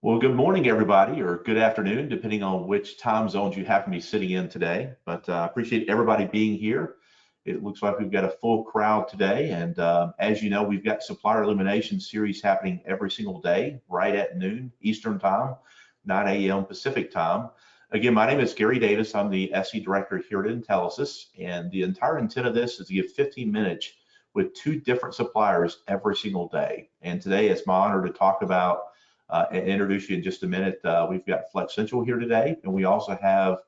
Well, good morning, everybody, or good afternoon, depending on which time zones you happen to be sitting in today. But I appreciate everybody being here. It looks like we've got a full crowd today. And as you know, we've got Supplier Illumination series happening every single day, right at noon Eastern time, 9 a.m. Pacific time. Again, my name is Gary Davis. I'm the SE Director here at Intelisys. And the entire intent of this is to give 15 minutes with two different suppliers every single day. And today it's my honor to talk about and introduce you in just a minute. We've got Flexential here today, and we also have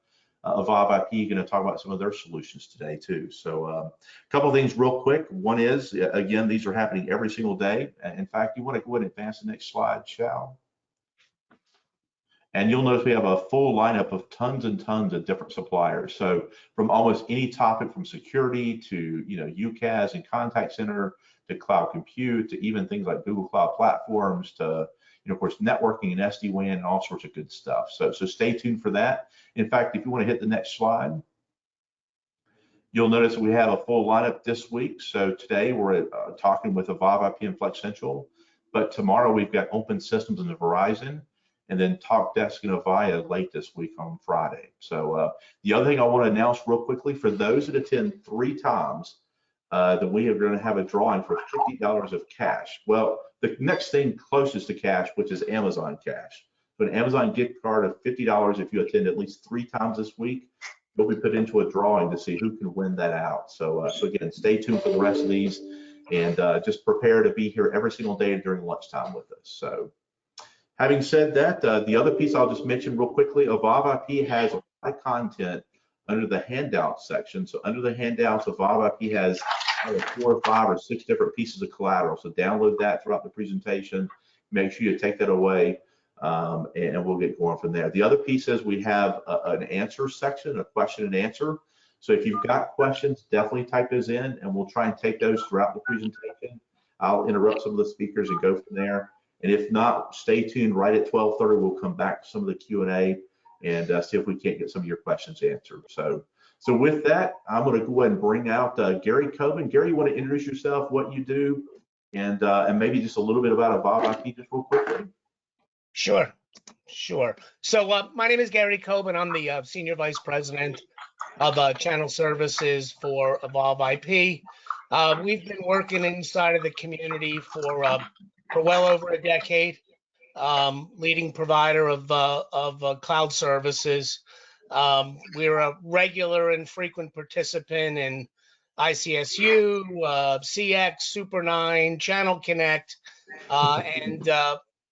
Evolve IP going to talk about some of their solutions today too. So a couple of things real quick. One is, again, these are happening every single day. In fact, you want to go ahead and advance the next slide, shall? And you'll notice we have a full lineup of tons and tons of different suppliers. So from almost any topic, from security to UCaaS and contact center to cloud compute to even things like Google Cloud Platforms to of course, networking and SD-WAN and all sorts of good stuff. So stay tuned for that. In fact, if you want to hit the next slide, you'll notice we have a full lineup this week. So today we're talking with Evolve IP and Flexential, but tomorrow we've got Open Systems and the Verizon, and then TalkDesk and Avaya late this week on Friday. So the other thing I want to announce real quickly, for those that attend 3 times, then we are going to have a drawing for $50 of cash. Well, the next thing closest to cash, which is Amazon cash. So an Amazon gift card of $50 if you attend at least 3 times this week, you'll be put into a drawing to see who can win that out. So again, stay tuned for the rest of these, and just prepare to be here every single day during lunchtime with us. So having said that, the other piece I'll just mention real quickly, Evolve IP has a lot of content under the handouts section. So under the handouts, Evolve IP has 4 or 5 or 6 different pieces of collateral. So download that throughout the presentation. Make sure you take that away, and we'll get going from there. The other piece is we have an answer section, a question and answer. So if you've got questions, definitely type those in, and we'll try and take those throughout the presentation. I'll interrupt some of the speakers and go from there. And if not, stay tuned. Right at 12:30, we'll come back to some of the Q&A and see if we can't get some of your questions answered. So with that, I'm going to go ahead and bring out Gary Coben. Gary, you want to introduce yourself, what you do, and maybe just a little bit about Evolve IP just real quickly? Sure. So my name is Gary Coben. I'm the Senior Vice President of Channel Services for Evolve IP. We've been working inside of the community for well over a decade, leading provider of cloud services. We're a regular and frequent participant in ICSU, CX, Super 9, Channel Connect, and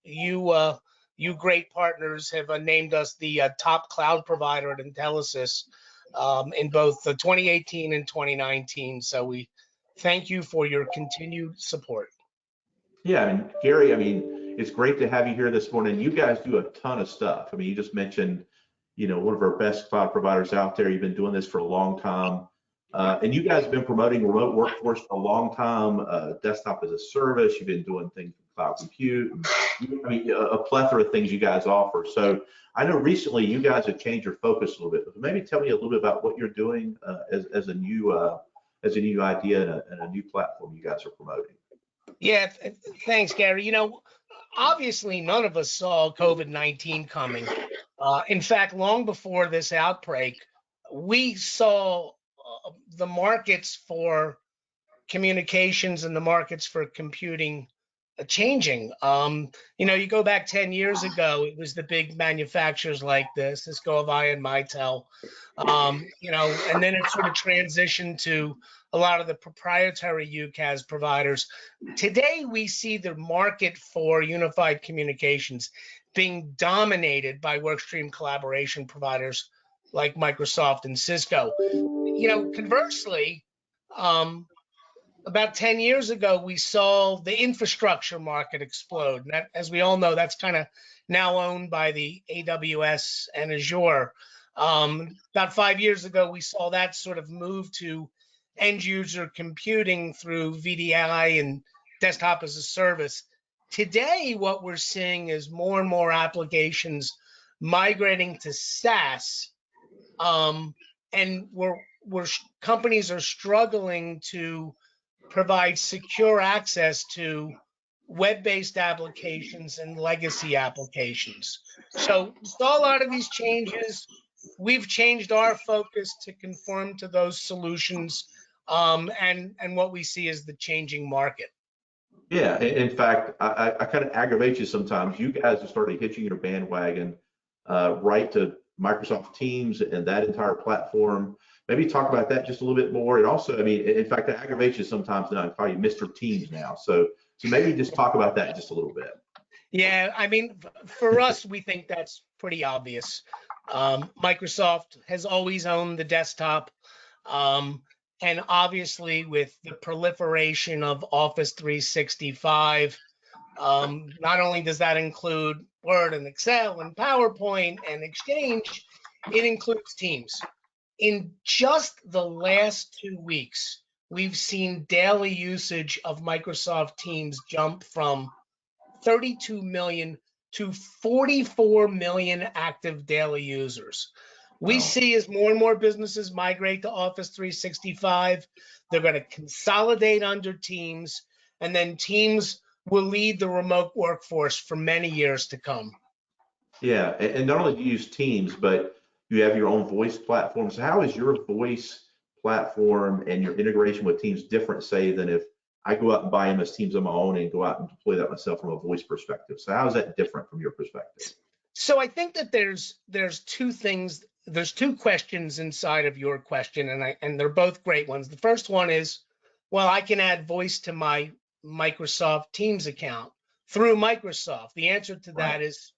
you great partners have named us the top cloud provider at Intelisys in both 2018 and 2019. So we thank you for your continued support. Yeah, I mean, Gary, it's great to have you here this morning. You guys do a ton of stuff. You just mentioned one of our best cloud providers out there. You've been doing this for a long time. And you guys have been promoting remote workforce for a long time, desktop as a service. You've been doing things with cloud compute. A plethora of things you guys offer. So I know recently you guys have changed your focus a little bit. But maybe tell me a little bit about what you're doing as a new idea and a new platform you guys are promoting. Yeah, thanks, Gary. Obviously none of us saw COVID-19 coming. In fact, long before this outbreak, we saw the markets for communications and the markets for computing changing. You go back 10 years ago, it was the big manufacturers like this, Cisco, Avaya, and Mitel. And then it sort of transitioned to a lot of the proprietary UCaaS providers. Today, we see the market for unified communications being dominated by workstream collaboration providers like Microsoft and Cisco. Conversely, about 10 years ago, we saw the infrastructure market explode. And that, as we all know, that's kind of now owned by the AWS and Azure. About 5 years ago, we saw that sort of move to end user computing through VDI and desktop as a service. Today, what we're seeing is more and more applications migrating to SaaS, and companies are struggling to provide secure access to web-based applications and legacy applications. So we saw a lot of these changes. We've changed our focus to conform to those solutions, and what we see is the changing market. Yeah, in fact, I kind of aggravate you sometimes. You guys have started hitching your bandwagon right to Microsoft Teams and that entire platform. Maybe talk about that just a little bit more. And also, I mean, in fact, I aggravate you sometimes now. I call you Mr. Teams now. So maybe just talk about that just a little bit. Yeah, I mean, for us, we think that's pretty obvious. Microsoft has always owned the desktop. And obviously, with the proliferation of Office 365, not only does that include Word and Excel and PowerPoint and Exchange, it includes Teams. In just the last 2 weeks, we've seen daily usage of Microsoft Teams jump from 32 million to 44 million active daily users. We see as more and more businesses migrate to Office 365, they're going to consolidate under Teams, and then Teams will lead the remote workforce for many years to come. Yeah, and not only do you use Teams, but you have your own voice platform. So how is your voice platform and your integration with Teams different, say, than if I go out and buy MS Teams on my own and go out and deploy that myself from a voice perspective? So how is that different from your perspective? So I think that there's two things, there's two questions inside of your question, and they're both great ones. The first one is, well, I can add voice to my Microsoft Teams account through Microsoft. The answer to that is,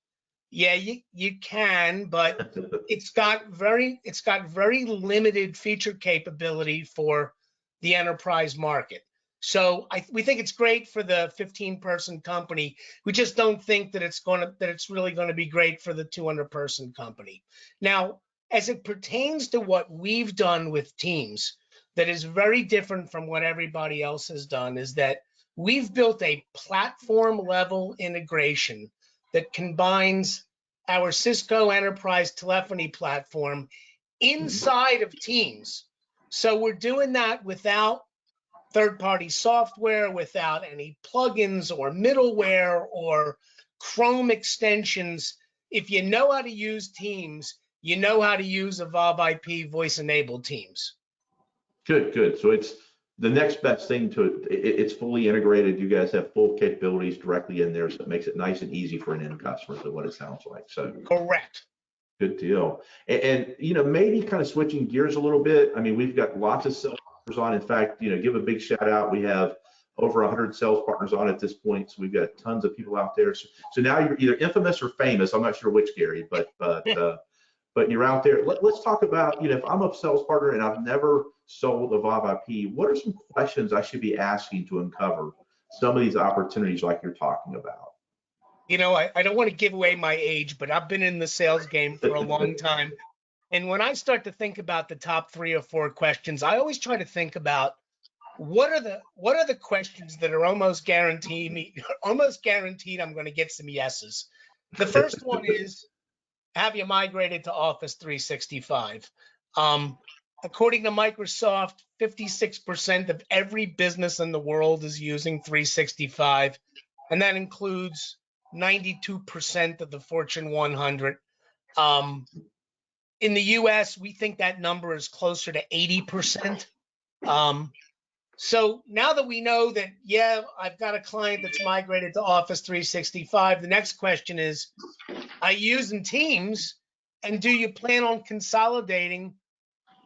yeah, you can, but it's got very limited feature capability for the enterprise market. So we think it's great for the 15-person company. We just don't think that it's really going to be great for the 200-person company. Now, as it pertains to what we've done with Teams, that is very different from what everybody else has done, is that we've built a platform level integration that combines our Cisco enterprise telephony platform inside of Teams. So we're doing that without third-party software, without any plugins or middleware or Chrome extensions. If you know how to use Teams, you know how to use Evolve IP voice-enabled Teams. Good. So it's the next best thing to it. It's fully integrated. You guys have full capabilities directly in there, so it makes it nice and easy for an end customer, is what it sounds like. So correct. Good deal. And maybe kind of switching gears a little bit. I mean, we've got lots of sales partners on. In fact, give a big shout out. We have over 100 sales partners on at this point, so we've got tons of people out there. So now you're either infamous or famous. I'm not sure which, Gary, but you're out there. Let's talk about, if I'm a sales partner and I've never sold Evolve IP, what are some questions I should be asking to uncover some of these opportunities like you're talking about? I don't want to give away my age, but I've been in the sales game for a long time. And when I start to think about the top 3 or 4 questions, I always try to think about what are the questions that are almost guaranteed I'm going to get some yeses. The first one is, have you migrated to Office 365? According to Microsoft, 56% of every business in the world is using 365, and that includes 92% of the Fortune 100. In the US, we think that number is closer to 80%. So now that we know that, yeah, I've got a client that's migrated to Office 365, the next question is, are you using Teams? And do you plan on consolidating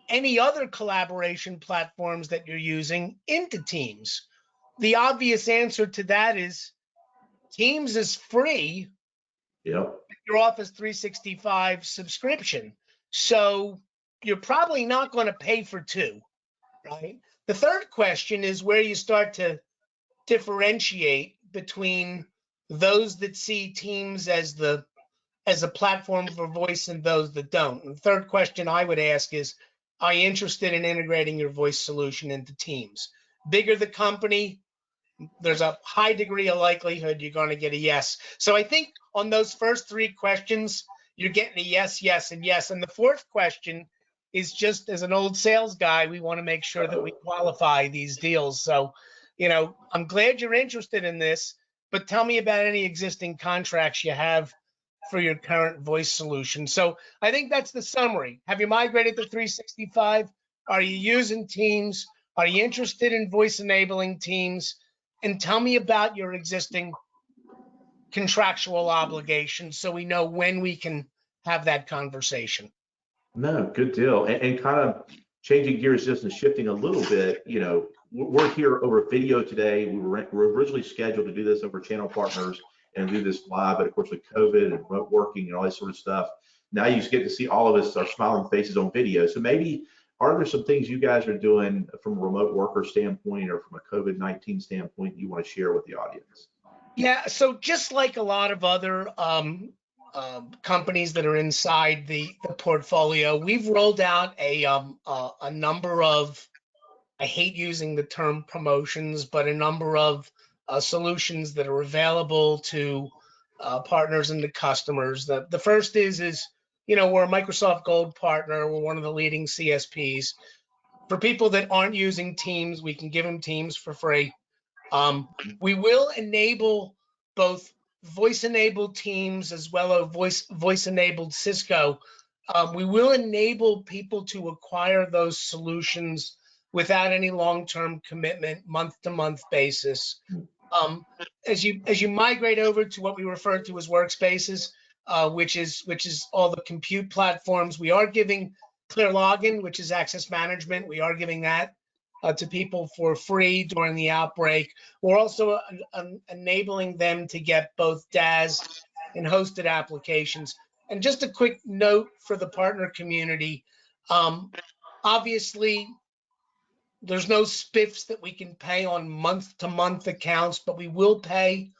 any other collaboration platforms that you're using into Teams? The obvious answer to that is Teams is free. Yep. Your Office 365 subscription. So you're probably not going to pay for 2, right? The third question is where you start to differentiate between those that see Teams as a platform for voice and those that don't. And the third question I would ask is, are you interested in integrating your voice solution into Teams? Bigger the company, there's a high degree of likelihood you're going to get a yes. So I think on those first 3 questions, you're getting a yes, yes, and yes. And the fourth question is, just as an old sales guy, we want to make sure that we qualify these deals. So, I'm glad you're interested in this. but tell me about any existing contracts you have for your current voice solution. So I think that's the summary. Have you migrated to 365? Are you using Teams? Are you interested in voice enabling Teams? And tell me about your existing contractual obligations so we know when we can have that conversation. No, good deal. And kind of changing gears just and shifting a little bit, we're here over video today. We were originally scheduled to do this over channel partners and do this live, but of course with COVID and remote working and all this sort of stuff, now you just get to see all of us, our smiling faces on video. So maybe, are there some things you guys are doing from a remote worker standpoint or from a COVID-19 standpoint you want to share with the audience? Yeah, so just like a lot of other companies that are inside the portfolio, we've rolled out a number of, I hate using the term promotions, but a number of solutions that are available to partners and to customers. The first is we're a Microsoft Gold partner. We're one of the leading CSPs. For people that aren't using Teams, we can give them Teams for free. We will enable both voice-enabled Teams as well as voice-enabled Cisco. We will enable people to acquire those solutions without any long-term commitment, month-to-month basis. As you migrate over to what we refer to as workspaces, which is all the compute platforms, we are giving Clear Login, which is access management. We are giving that to people for free during the outbreak. We're also enabling them to get both DaaS and hosted applications. And just a quick note for the partner community, obviously, there's no spiffs that we can pay on month-to-month accounts, but we will pay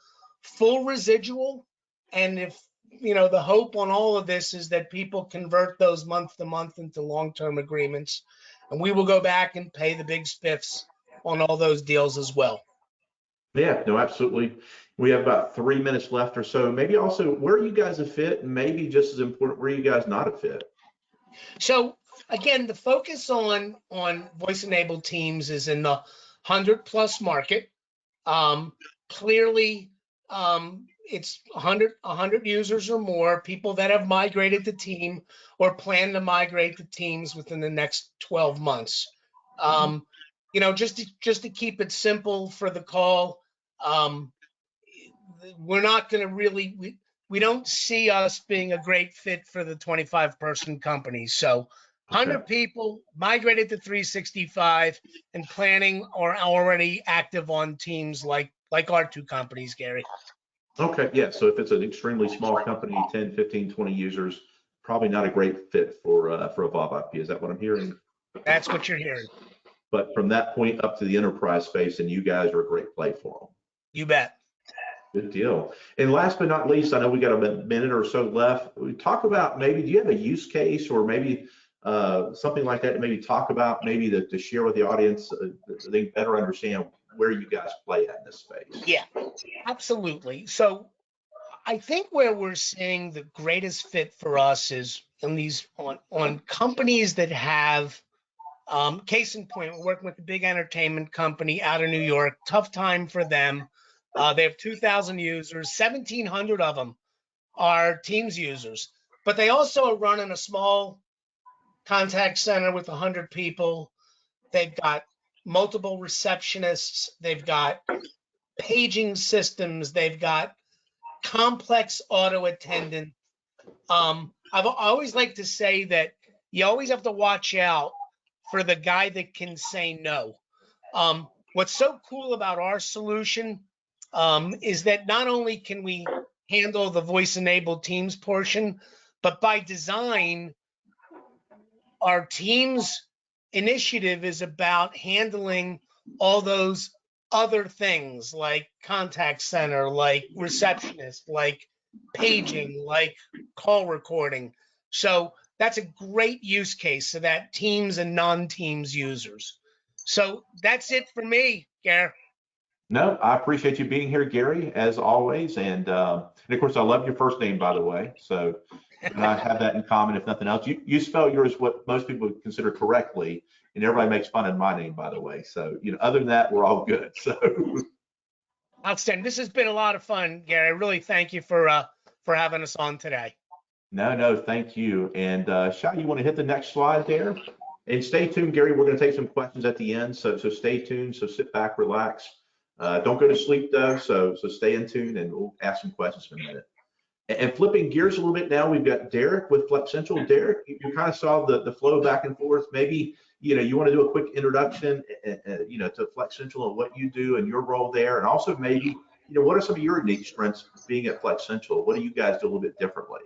full residual. And if, the hope on all of this is that people convert those month-to-month into long-term agreements, and we will go back and pay the big spiffs on all those deals as well. Yeah, no, absolutely. We have about 3 minutes left or so. Maybe also where are you guys a fit, and maybe just as important, where are you guys not a fit? So again, the focus on voice-enabled Teams is in the 100+ market. Clearly, it's 100 users or more, people that have migrated to Team or plan to migrate to Teams within the next 12 months. Just to keep it simple for the call, we're not going to really, we don't see us being a great fit for the 25-person company. So 100 people migrated to 365 and planning or already active on Teams like our two companies, Gary. Okay, yeah, so if it's an extremely small company, 10, 15, 20 users, probably not a great fit for Evolve IP. Is that what I'm hearing? That's what you're hearing. But from that point up to the enterprise space, and you guys are a great play for them. You bet. Good deal. And last but not least, I know we got a minute or so left. We talk about maybe, do you have a use case or maybe something like that to maybe talk about, maybe to share with the audience so they better understand where you guys play at in this space? Yeah, absolutely. So I think where we're seeing the greatest fit for us is in these on companies that have, case in point, we're working with a big entertainment company out of New York. Tough time for them. They have 2,000 users, 1,700 of them are Teams users, but they also are running a small contact center with 100 people. They've got multiple receptionists. They've got paging systems. They've got complex auto attendant. I always like to say that you always have to watch out for the guy that can say no. What's so cool about our solution is that not only can we handle the voice-enabled Teams portion, but by design, our Teams initiative is about handling all those other things like contact center, like receptionist, like paging, like call recording. So that's a great use case so that Teams and non-Teams users. So that's it for me, Gary. No, I appreciate you being here, Gary, as always. And of course, I love your first name, by the way. So and I have that in common, if nothing else. You spell yours what most people would consider correctly, and everybody makes fun of my name, by the way. So, other than that, we're all good. So Outstanding. This has been a lot of fun, Gary. I really thank you for having us on today. No, thank you. And Shai, you want to hit the next slide there? And stay tuned, Gary. We're going to take some questions at the end, so stay tuned. So sit back, relax. Don't go to sleep though. So stay in tune, and we'll ask some questions in a minute. And flipping gears a little bit now, we've got Derek with Flexential. Derek, you kind of saw the flow back and forth. Maybe you want to do a quick introduction, to Flexential and what you do and your role there, and also maybe what are some of your unique strengths being at Flexential? What do you guys do a little bit differently?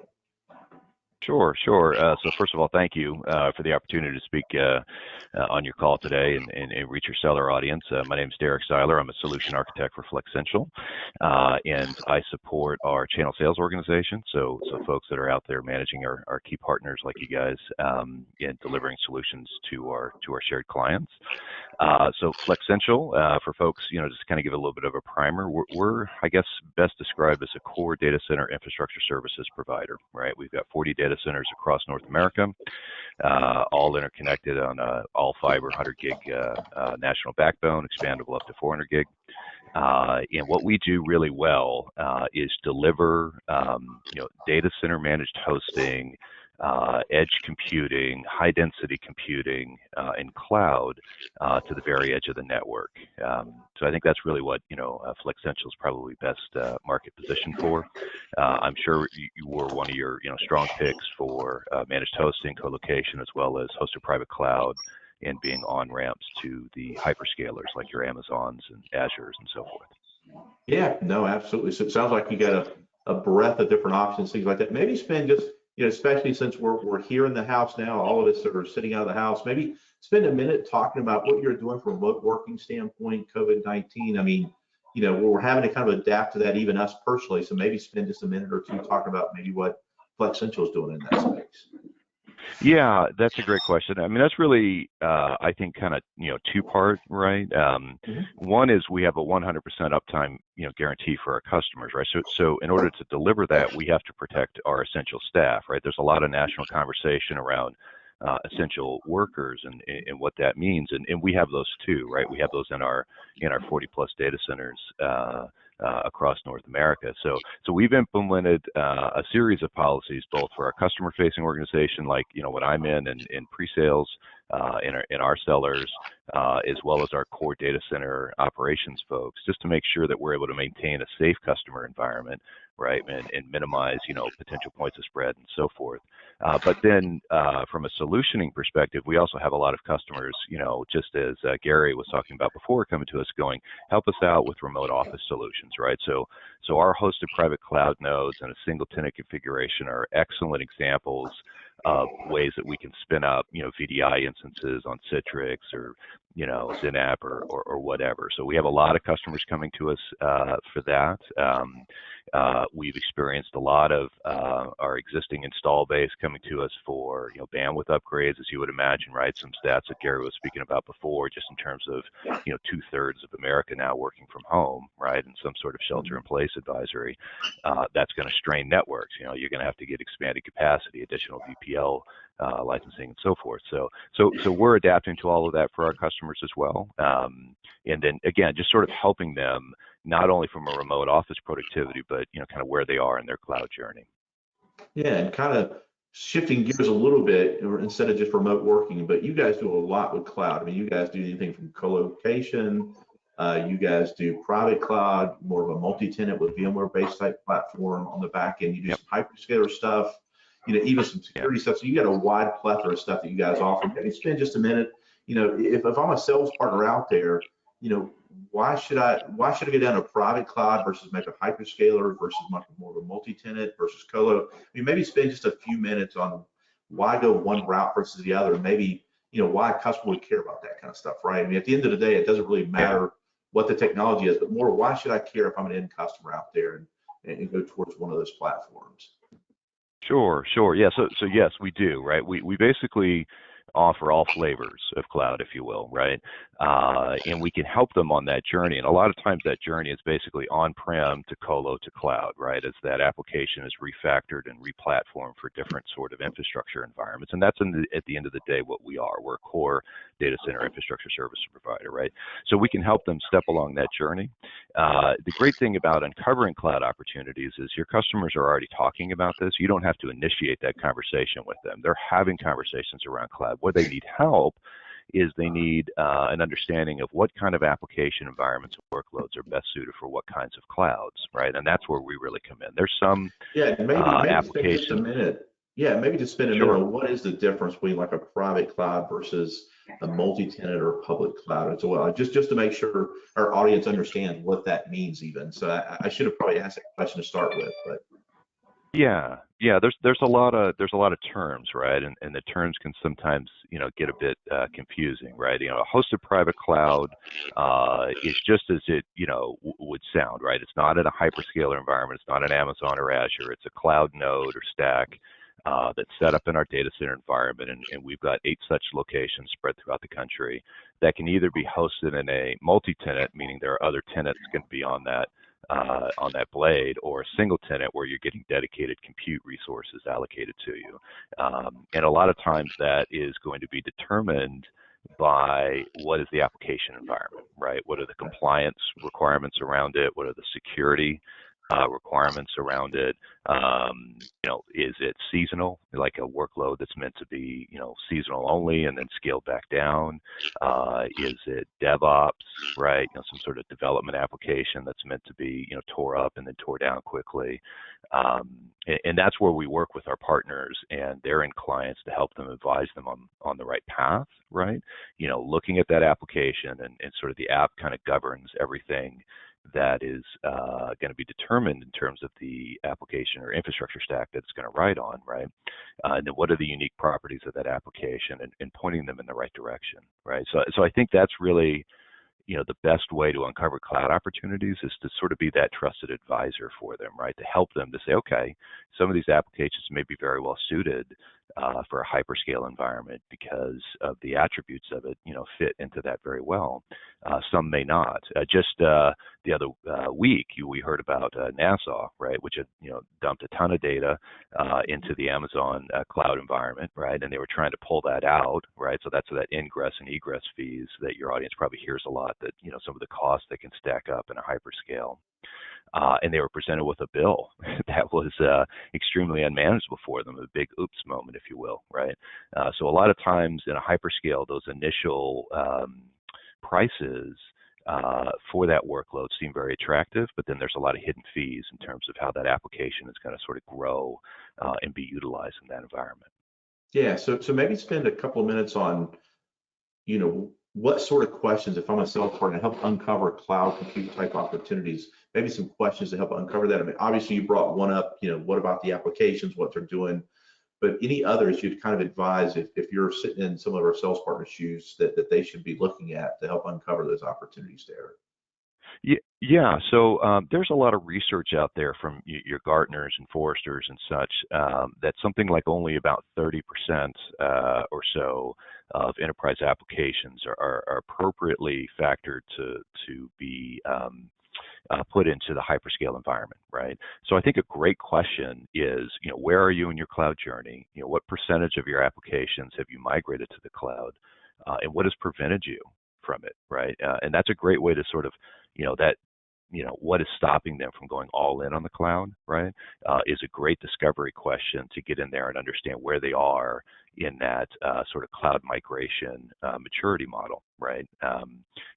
Sure. So first of all, thank you for the opportunity to speak on your call today and reach your seller audience. My name is Derek Seiler. I'm a solution architect for Flexential, and I support our channel sales organization. So folks that are out there managing our key partners like you guys and delivering solutions to our shared clients. So Flexential, for folks, just to kind of give a little bit of a primer, we're I guess best described as a core data center infrastructure services provider, right? We've got 40 data centers across North America, all interconnected on all fiber 100 gig national backbone, expandable up to 400 gig. And what we do really well is deliver, data center managed hosting, edge computing, high density computing, and cloud to the very edge of the network. So I think that's really what Flexential is probably best market position for. I'm sure you were one of your strong picks for managed hosting, co-location, as well as hosted private cloud, and being on ramps to the hyperscalers like your Amazons and Azures and so forth. Yeah, no, absolutely. So it sounds like you got a breadth of different options, things like that. Maybe spend just especially since we're here in the house now, all of us that are sitting out of the house, maybe spend a minute talking about what you're doing from a remote working standpoint, COVID-19. I mean, we're having to kind of adapt to that, even us personally. So maybe spend just a minute or two talking about maybe what Flexential is doing in that space. Yeah, that's a great question. I mean, that's really, I think, kind of, two-part, right? One is we have a 100% uptime, guarantee for our customers, right? So in order to deliver that, we have to protect our essential staff, right? There's a lot of national conversation around essential workers and what that means, and we have those too, right? We have those in our 40+ data centers across North America. So we've implemented a series of policies both for our customer-facing organization, like what I'm in pre-sales, in our sellers, as well as our core data center operations folks, just to make sure that we're able to maintain a safe customer environment, right, and minimize potential points of spread and so forth. But then from a solutioning perspective, we also have a lot of customers, just as Gary was talking about before, coming to us going, help us out with remote office solutions, right? So our hosted private cloud nodes and a single tenant configuration are excellent examples of ways that we can spin up, VDI instances on Citrix or, Zinap or whatever. So we have a lot of customers coming to us for that. We've experienced a lot of our existing install base coming to us for bandwidth upgrades, as you would imagine, right? Some stats that Gary was speaking about before, just in terms of 2/3 of America now working from home, right, and some sort of shelter-in-place advisory. That's going to strain networks. You're going to have to get expanded capacity, additional VPL licensing, and so forth. So we're adapting to all of that for our customers as well. And then again, just sort of helping them not only from a remote office productivity, but kind of where they are in their cloud journey. Yeah, and kind of shifting gears a little bit, or instead of just remote working, but you guys do a lot with cloud. I mean, you guys do anything from co-location, you guys do private cloud, more of a multi-tenant with VMware-based type platform on the back end. You do some hyperscaler stuff, even some security stuff. So you got a wide plethora of stuff that you guys offer. Maybe spend just a minute. If I'm a sales partner out there, why should I go down a private cloud versus maybe a hyperscaler versus much more of a multi-tenant versus colo? I mean, maybe spend just a few minutes on why go one route versus the other, and maybe why a customer would care about that kind of stuff, right? I mean, at the end of the day, it doesn't really matter what the technology is, but more why should I care if I'm an end customer out there and go towards one of those platforms? Sure. Yeah. So yes, we do, right? We basically offer all flavors of cloud, if you will, right? and we can help them on that journey. And a lot of times that journey is basically on-prem to colo to cloud, right? As that application is refactored and replatformed for different sort of infrastructure environments. And that's at the end of the day what we are. We're a core data center infrastructure service provider, right? So we can help them step along that journey. The great thing about uncovering cloud opportunities is your customers are already talking about this. You don't have to initiate that conversation with them. They're having conversations around cloud. Where they need help is they need an understanding of what kind of application environments and workloads are best suited for what kinds of clouds, right? And that's where we really come in. There's some maybe applications. Just a minute. Yeah, maybe just spend a minute on what is the difference between like a private cloud versus a multi-tenant or public cloud as well, just to make sure our audience understands what that means even. So I should have probably asked that question to start with, but. Yeah. There's a lot of terms, right? And the terms can sometimes get a bit confusing, right? A hosted private cloud is just as it would sound, right? It's not in a hyperscaler environment. It's not in Amazon or Azure. It's a cloud node or stack that's set up in our data center environment, and we've got 8 such locations spread throughout the country that can either be hosted in a multi-tenant, meaning there are other tenants going to be on that blade, or a single tenant where you're getting dedicated compute resources allocated to you. And a lot of times that is going to be determined by what is the application environment, right? What are the compliance requirements around it? What are the security requirements around it? Is it seasonal, like a workload that's meant to be, seasonal only and then scaled back down? Is it DevOps, right? Some sort of development application that's meant to be, tore up and then tore down quickly. And that's where we work with our partners and their end clients to help them advise them on the right path, right? Looking at that application and sort of the app kind of governs everything that is going to be determined in terms of the application or infrastructure stack that it's going to ride on, right? And then what are the unique properties of that application and pointing them in the right direction, right? So I think that's really, the best way to uncover cloud opportunities is to sort of be that trusted advisor for them, right? To help them to say, okay, some of these applications may be very well suited for a hyperscale environment because of the attributes of it, fit into that very well. Some may not. Just the other week, we heard about NASA, right, which had dumped a ton of data into the Amazon cloud environment, right, and they were trying to pull that out, right. So that's that ingress and egress fees that your audience probably hears a lot. That some of the costs that can stack up in a hyperscale. And they were presented with a bill that was extremely unmanageable for them, a big oops moment, if you will, right? So a lot of times in a hyperscale, those initial prices for that workload seem very attractive, but then there's a lot of hidden fees in terms of how that application is going to sort of grow and be utilized in that environment. Yeah, so maybe spend a couple of minutes on, what sort of questions, if I'm a sales partner, help uncover cloud compute type opportunities, maybe some questions to help uncover that. I mean, obviously you brought one up, what about the applications, what they're doing, but any others you'd kind of advise if you're sitting in some of our sales partners' shoes that they should be looking at to help uncover those opportunities there? Yeah. So there's a lot of research out there from your Gartners and Forresters and such that something like only about 30% or so of enterprise applications are appropriately factored to be put into the hyperscale environment, right? So I think a great question is, where are you in your cloud journey? What percentage of your applications have you migrated to the cloud, and what has prevented you from it, right? And that's a great way to sort of, what is stopping them from going all in on the cloud, right? Is a great discovery question to get in there and understand where they are in that sort of cloud migration maturity model, right?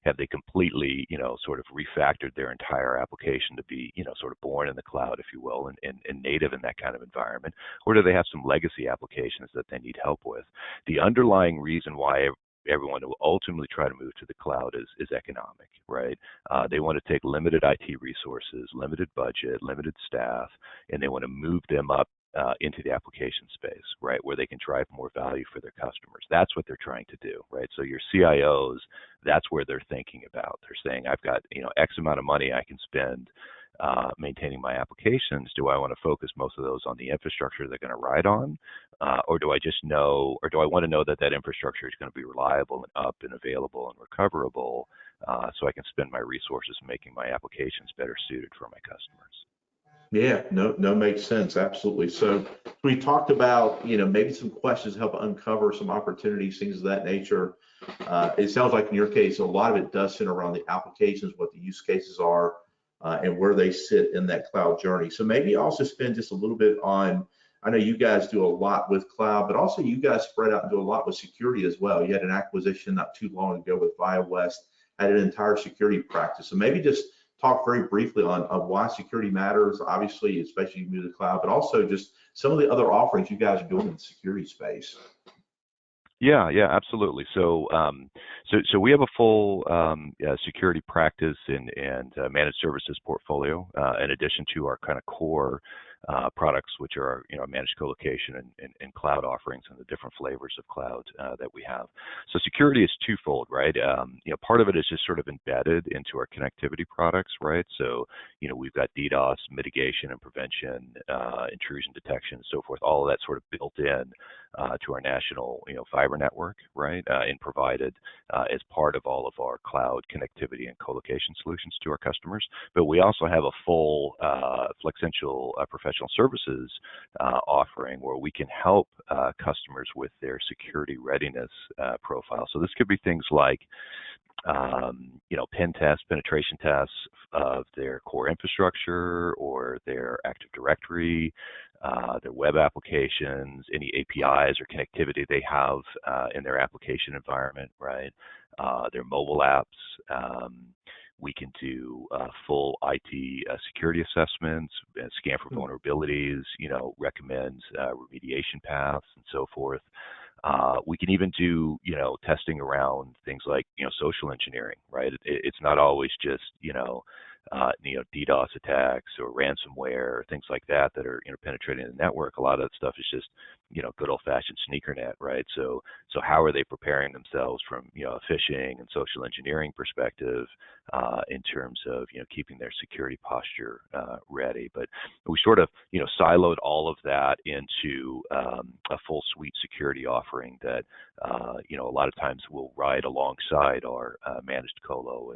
Have they completely, sort of refactored their entire application to be, sort of born in the cloud, if you will, and native in that kind of environment? Or do they have some legacy applications that they need help with? The underlying reason why everyone will ultimately try to move to the cloud is economic, right? They want to take limited IT resources, limited budget, limited staff, and they want to move them up into the application space, right, where they can drive more value for their customers. That's what they're trying to do, right? So your CIOs, that's where they're thinking about. They're saying, I've got X amount of money I can spend maintaining my applications, do I want to focus most of those on the infrastructure they're going to ride on, or do I just know, or do I want to know that that infrastructure is going to be reliable and up and available and recoverable, so I can spend my resources making my applications better suited for my customers? Yeah, no, makes sense. Absolutely. So we talked about, maybe some questions to help uncover some opportunities, things of that nature. It sounds like in your case, a lot of it does center around the applications, what the use cases are, and where they sit in that cloud journey. So maybe also spend just a little bit on, I know you guys do a lot with cloud, but also you guys spread out and do a lot with security as well. You had an acquisition not too long ago with ViaWest, had an entire security practice. So maybe just talk very briefly on why security matters, obviously, especially in the cloud, but also just some of the other offerings you guys are doing in the security space. Yeah, absolutely. So, so we have a full security practice and managed services portfolio, in addition to our kind of core products, which are managed colocation and cloud offerings and the different flavors of cloud that we have. So security is twofold, right? Part of it is just sort of embedded into our connectivity products, right? So we've got DDoS mitigation and prevention, intrusion detection, and so forth. All of that sort of built in to our national fiber network, right? And provided as part of all of our cloud connectivity and colocation solutions to our customers. But we also have a full Flexential professional services offering where we can help customers with their security readiness profile. So this could be things like pen tests, penetration tests of their core infrastructure or their Active Directory, their web applications, any APIs or connectivity they have in their application environment, right? Their mobile apps. We can do full IT security assessments, scan for vulnerabilities, recommend remediation paths and so forth. We can even do, testing around things like, social engineering, right? It's not always just, DDoS attacks or ransomware, things like that are, penetrating the network. A lot of that stuff is just, good old-fashioned sneaker net, right? So how are they preparing themselves from, a phishing and social engineering perspective in terms of, keeping their security posture ready? But we sort of, siloed all of that into a full suite security offering that, a lot of times will ride alongside our managed colo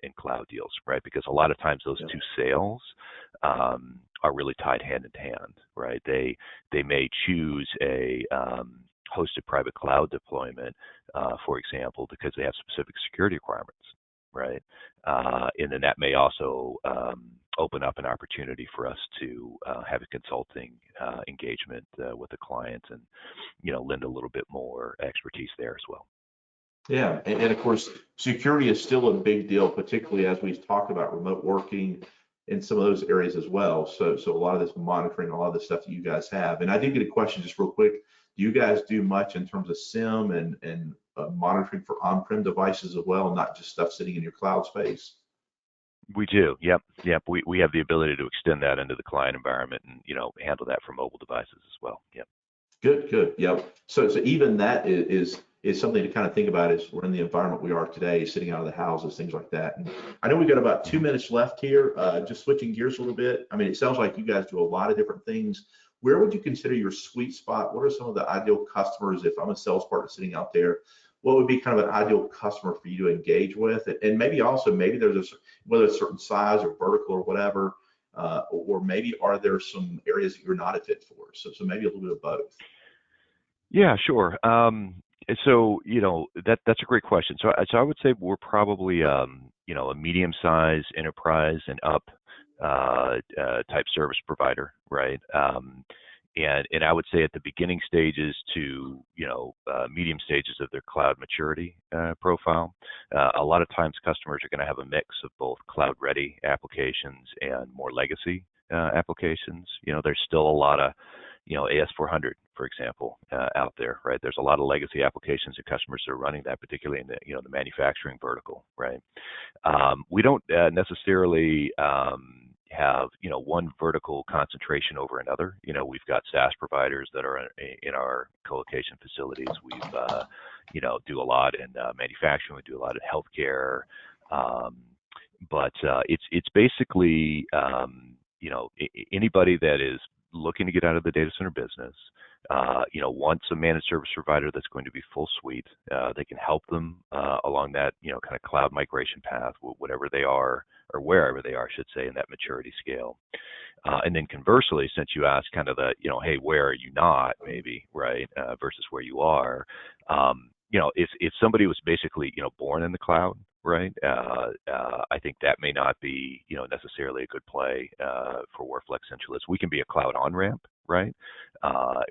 and cloud deals, right? Because a lot of times those two sales are really tied hand in hand, right? They may choose a hosted private cloud deployment, for example, because they have specific security requirements, right? And then that may also open up an opportunity for us to have a consulting engagement with the client and, lend a little bit more expertise there as well. Yeah, and of course, security is still a big deal, particularly as we talk about remote working in some of those areas as well. So a lot of this monitoring, a lot of the stuff that you guys have. And I did get a question just real quick. Do you guys do much in terms of SIM and monitoring for on-prem devices as well, not just stuff sitting in your cloud space? We do. Yep. We have the ability to extend that into the client environment and, handle that for mobile devices as well. Yep. Good. Yep. So even that is something to kind of think about as we're in the environment we are today, sitting out of the houses, things like that. And I know we've got about 2 minutes left here. Just switching gears a little bit. I mean, it sounds like you guys do a lot of different things. Where would you consider your sweet spot? What are some of the ideal customers? If I'm a sales partner sitting out there, what would be kind of an ideal customer for you to engage with? And maybe there's whether it's a certain size or vertical or whatever, or maybe are there some areas that you're not a fit for? So maybe a little bit of both. Yeah, sure. So that's a great question. So I would say we're probably a medium-sized enterprise and up type service provider, right? And I would say at the beginning stages to medium stages of their cloud maturity profile. A lot of times customers are going to have a mix of both cloud-ready applications and more legacy applications. There's still a lot of AS400, for example, out there, right? There's a lot of legacy applications and customers that are running that, particularly in the manufacturing vertical, right? We don't necessarily have one vertical concentration over another. We've got SaaS providers that are in our colocation facilities. We've do a lot in manufacturing. We do a lot in healthcare. But it's basically anybody that is looking to get out of the data center business, wants a managed service provider that's going to be full suite. They can help them along that kind of cloud migration path, whatever they are or wherever they are, I should say, in that maturity scale. And then conversely, since you asked kind of the, hey, where are you not, maybe, right, versus where you are, if somebody was basically, born in the cloud, right, I think that may not be, necessarily a good play for where Flexential is. We can be a cloud on-ramp, right,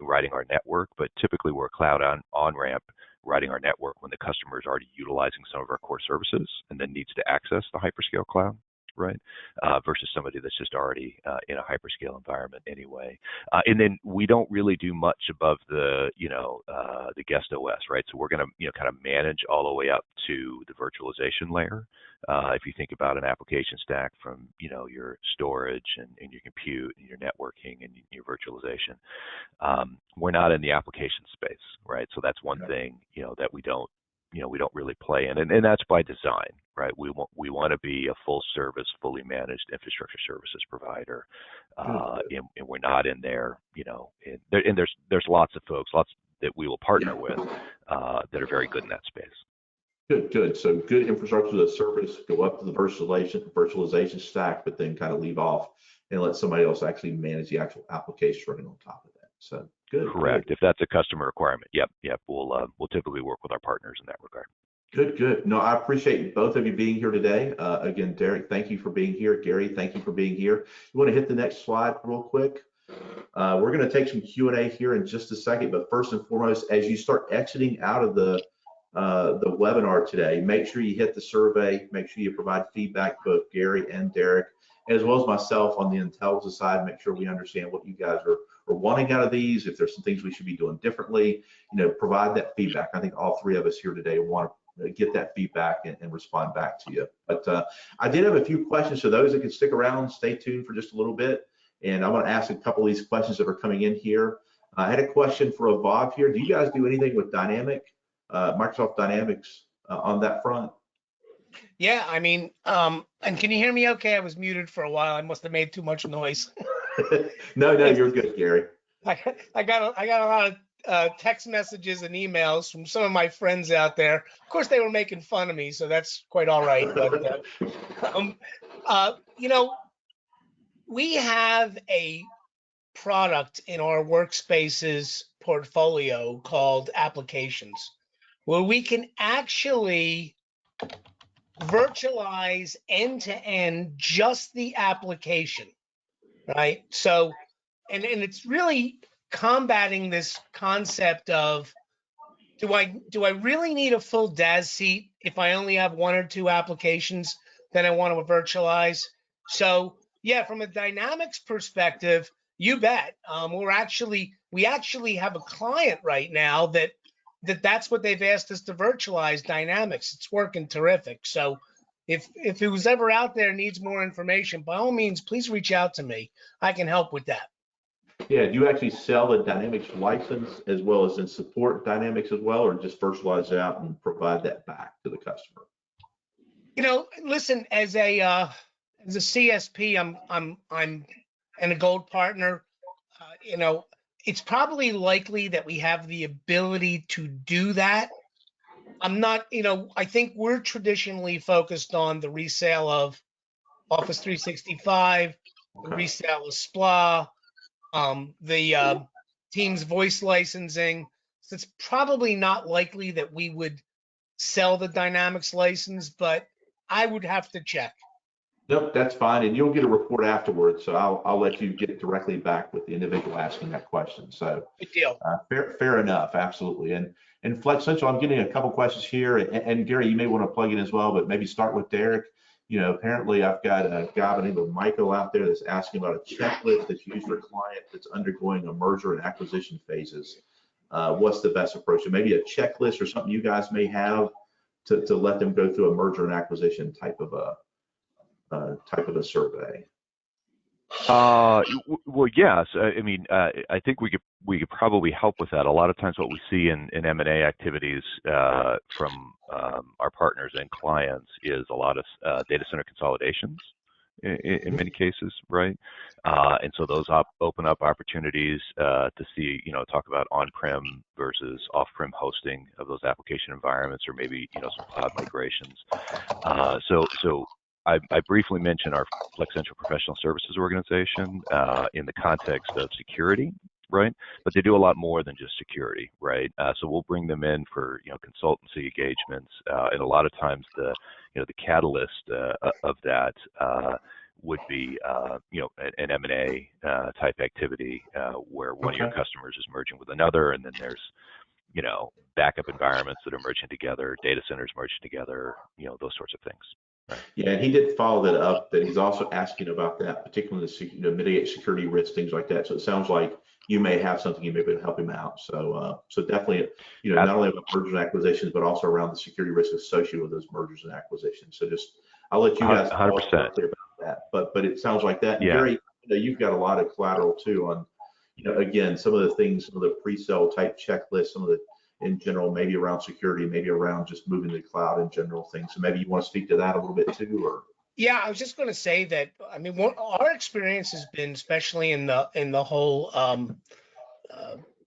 riding our network, but typically we're a cloud on-ramp riding our network when the customer is already utilizing some of our core services and then needs to access the hyperscale cloud, right? Versus somebody that's just already in a hyperscale environment anyway. And then we don't really do much above the, the guest OS, right? So we're going to, kind of manage all the way up to the virtualization layer. If you think about an application stack from, your storage and your compute and your networking and your virtualization, we're not in the application space, right? So that's one thing, that we don't really play in, and that's by design, right? We want to be a full service, fully managed infrastructure services provider, and we're not in there, and there's lots of folks, that we will partner with that are very good in that space. Good. So good infrastructure as a service, go up to the virtualization stack, but then kind of leave off and let somebody else actually manage the actual application running on top of that. So good. Correct. If that's a customer requirement, yep. We'll typically work with our partners in that regard. Good. No, I appreciate both of you being here today. Again, Derek, thank you for being here. Gary, thank you for being here. You want to hit the next slide real quick? We're going to take some Q&A here in just a second, but first and foremost, as you start exiting out of the webinar today, make sure you hit the survey, make sure you provide feedback, both Gary and Derek, as well as myself on the Intelisys side. Make sure we understand what you guys are wanting out of these. If there's some things we should be doing differently, provide that feedback. I think all three of us here today want to get that feedback and respond back to you. But I did have a few questions, so those that can stick around, stay tuned for just a little bit. And I want to ask a couple of these questions that are coming in here. I had a question for Evolve here. Do you guys do anything with Microsoft Dynamics on that front? Yeah, I mean, and can you hear me okay? I was muted for a while. I must have made too much noise. No, you're good, Gary. I got a lot of text messages and emails from some of my friends out there. Of course, they were making fun of me, so that's quite all right. But we have a product in our workspaces portfolio called applications, where we can actually virtualize end-to-end just the application, right? So, and it's really combating this concept of, do I really need a full DaaS seat if I only have one or two applications that I want to virtualize? So yeah, from a Dynamics perspective, you bet. We actually have a client right now that's what they've asked us to virtualize, Dynamics. It's working terrific. So if it was ever out there needs more information, by all means, please reach out to me. I can help with that. Yeah, do you actually sell the Dynamics license as well as in support Dynamics as well, or just virtualize it out and provide that back to the customer? Listen, as a CSP, I'm and a gold partner. It's probably likely that we have the ability to do that. I'm not, I think we're traditionally focused on the resale of Office 365, the resale of SPLA, the Teams voice licensing. So it's probably not likely that we would sell the Dynamics license, but I would have to check. Nope, that's fine, and you'll get a report afterwards. So I'll let you get directly back with the individual asking that question. So good deal. Fair enough, absolutely. And Flexential, I'm getting a couple questions here, and Gary, you may want to plug in as well, but maybe start with Derek. Apparently I've got a guy by the name of Michael out there that's asking about a checklist that's used for a client that's undergoing a merger and acquisition phases. What's the best approach? So maybe a checklist or something you guys may have to let them go through a merger and acquisition type of a survey. Well, yes. I mean, I think we could probably help with that. A lot of times, what we see in M&A activities from our partners and clients is a lot of data center consolidations in many cases, right? And so those open up opportunities to see, talk about on-prem versus off-prem hosting of those application environments, or maybe some cloud migrations. So I briefly mentioned our Flexential Professional Services organization in the context of security, right? But they do a lot more than just security, right? So we'll bring them in for consultancy engagements, and a lot of times the catalyst of that would be an M&A type activity where one of your customers is merging with another, and then there's backup environments that are merging together, data centers merging together, those sorts of things. Right. Yeah, and he did follow that up, that he's also asking about that, particularly the mitigate security risks, things like that. So it sounds like you may have something you may be able to help him out. So so definitely, not only about mergers and acquisitions, but also around the security risks associated with those mergers and acquisitions. So just, I'll let you guys 100% clear about that. But it sounds like that. Yeah. Gary, you've got a lot of collateral too on, again, some of the things, some of the pre-sale type checklists, some of the in general, maybe around security, maybe around just moving to the cloud in general things. So maybe you want to speak to that a little bit too, or? Yeah, I was just going to say that. I mean, what our experience has been, especially in the whole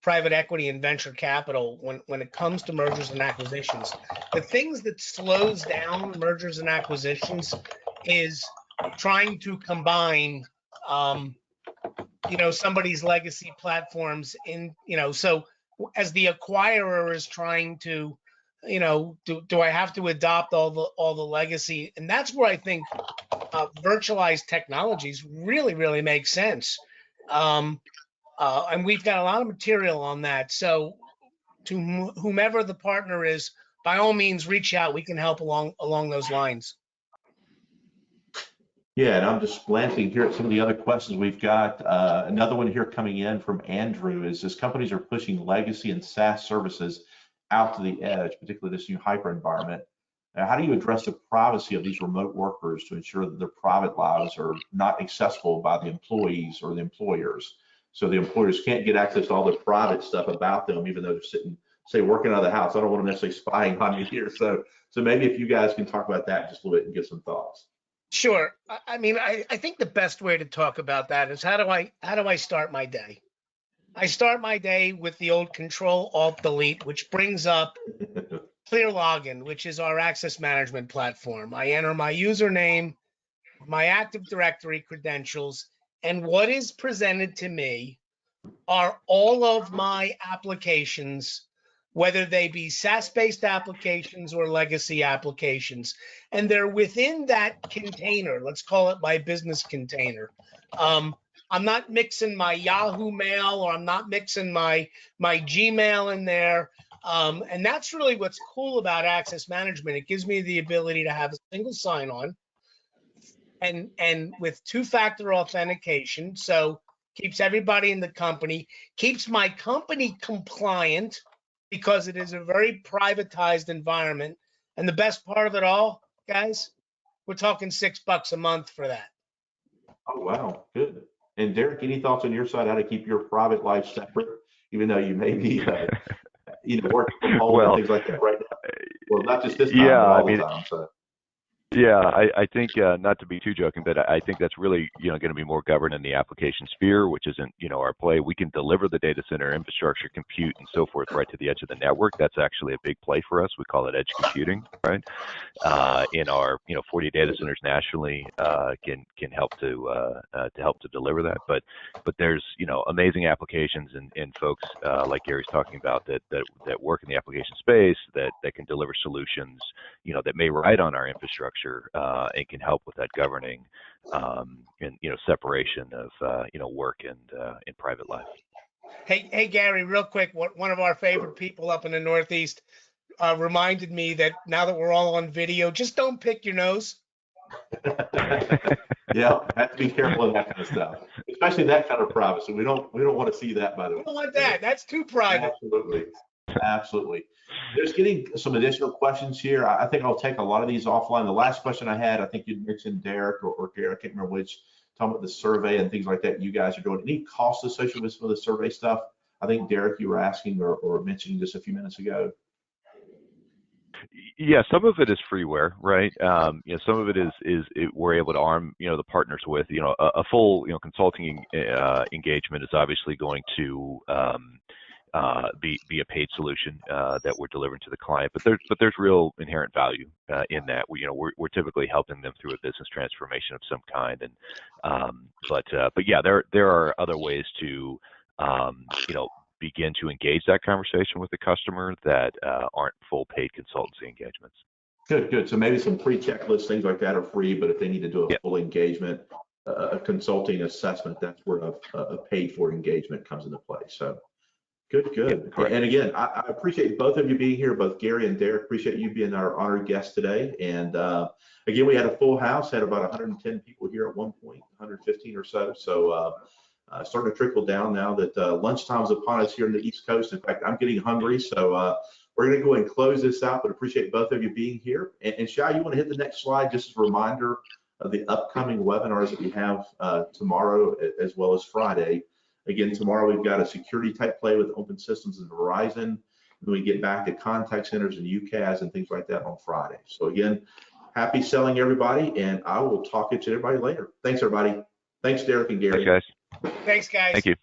private equity and venture capital, when it comes to mergers and acquisitions, the things that slows down mergers and acquisitions is trying to combine, somebody's legacy platforms in, so as the acquirer is trying to, do I have to adopt all the legacy? And that's where I think virtualized technologies really make sense. And we've got a lot of material on that. So to whomever the partner is, by all means, reach out. We can help along those lines. Yeah, and I'm just glancing here at some of the other questions we've got. Another one here coming in from Andrew is, as companies are pushing legacy and SaaS services out to the edge, particularly this new hyper environment, how do you address the privacy of these remote workers to ensure that their private lives are not accessible by the employees or the employers? So the employers can't get access to all the private stuff about them, even though they're sitting, say, working out of the house. I don't want them necessarily spying on me here. So maybe if you guys can talk about that just a little bit and give some thoughts. Sure. I mean, I think the best way to talk about that is how do I start my day? I start my day with the old Control-Alt-Delete, which brings up Clear Login, which is our access management platform. I enter my username, my Active Directory credentials, and what is presented to me are all of my applications, whether they be SaaS-based applications or legacy applications. And they're within that container. Let's call it my business container. I'm not mixing my Yahoo Mail, or I'm not mixing my Gmail in there. And that's really what's cool about access management. It gives me the ability to have a single sign-on and with two-factor authentication. So keeps everybody in the company, keeps my company compliant, because it is a very privatized environment. And the best part of it all, guys, we're talking $6 a month for that. Oh, wow. Good. And Derek, any thoughts on your side, how to keep your private life separate, even though you may be, working from home and things like that right now? Well, not just this time, but all the time. So. Yeah, I think not to be too joking, but I think that's really going to be more governed in the application sphere, which isn't our play. We can deliver the data center infrastructure, compute, and so forth right to the edge of the network. That's actually a big play for us. We call it edge computing, right? In our 40 data centers nationally can help to deliver that. But there's amazing applications and folks like Gary's talking about that work in the application space that can deliver solutions that may ride on our infrastructure. And can help with that governing and separation of work and private life. Hey Gary, real quick, one of our favorite people up in the Northeast reminded me that now that we're all on video, just don't pick your nose. Yeah, have to be careful of that kind of stuff, especially that kind of privacy. We don't want to see that, by the way. We don't want that. That's too private. Absolutely. There's getting some additional questions here. I think I'll take a lot of these offline. The last question I had, I think you mentioned Derek or Gary, I can't remember which, talking about the survey and things like that you guys are doing. Any costs associated with some of the survey stuff? I think, Derek, you were asking or mentioning just a few minutes ago. Yeah, some of it is freeware, right? Some of it is we're able to arm, the partners with, a full, consulting engagement is obviously going to be a paid solution that we're delivering to the client, but there's real inherent value in that. We're typically helping them through a business transformation of some kind, and but yeah, there are other ways to begin to engage that conversation with the customer that aren't full paid consultancy engagements. Good. So maybe some pre-checklists, things like that are free, but if they need to do a full engagement, a consulting assessment, that's where a paid for engagement comes into play. So good. Yeah, and again, I appreciate both of you being here, both Gary and Derek. Appreciate you being our honored guest today. And again, we had a full house, had about 110 people here at one point, 115 or so. So starting to trickle down now that lunchtime is upon us here in the East Coast. In fact, I'm getting hungry, so we're going to go and close this out, but appreciate both of you being here. And Shai, you want to hit the next slide, just as a reminder of the upcoming webinars that we have tomorrow as well as Friday. Again, tomorrow we've got a security type play with Open Systems and Verizon. Then we get back to contact centers and UCaaS and things like that on Friday. So again, happy selling, everybody, and I will talk to everybody later. Thanks, everybody. Thanks, Derek and Gary. Thanks, guys. Thanks, guys. Thank you.